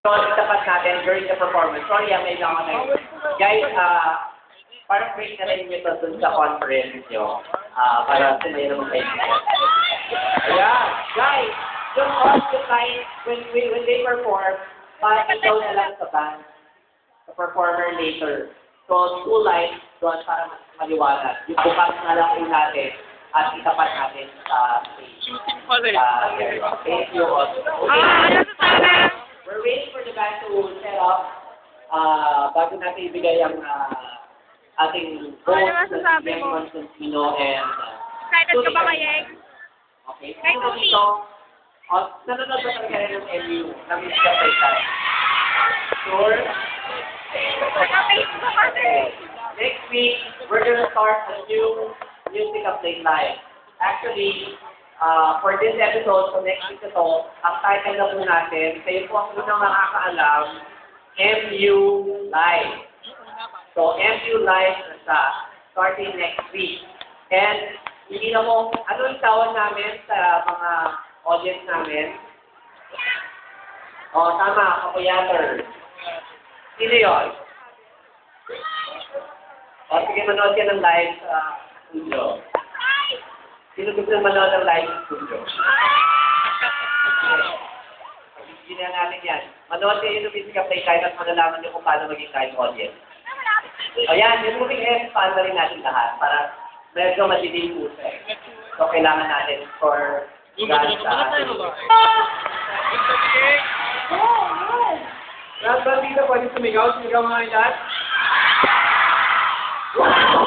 So, tapat natin during the performance. Sorry, medyo ako na. Guys, parang break na rin nyo to dun sa conference nyo. Para sumaya naman kayo. Ayan. Guys, yung all the time, when they perform, parang ikaw na lang sa band. The performer later. So, 2 lines doon para maliwanag. Yung bukas na lang po natin at itapat natin sa stage. Shooting pala eh. Thank you also. We're waiting for the band to set up bago natin ibigay ang ating host na si Ben Constantino and Excited ka ba kayeng? Okay. Sino dito? Nanonood ba talaga rin ng MU? Na-miss ka sa isa? Sure? Naka-Facebook kasi. Next week, we're gonna start a new music update live. Actually, for this episode, so next week ito, ang title na po natin, kayo po ang unang makakaalam, MU Live. So, MU Live na siya, starting next week. And, hindi na mo, anong tawag namin sa mga audience namin? Tama, kapuyater. Sino yun? Sige, manood ka ng live sa studio. Sino gusto manood ng live sa studio? Hindi na natin yan. Manood kayo ng music update live at malalaman nyo kung paano maging live audience. Ayan, yung moving head, paano rin natin lahat para medyo madilim po siya. So, kailangan natin for God sa atin. Lahat ba dito pwede sumigaw? Sumigaw mga lahat? Wow!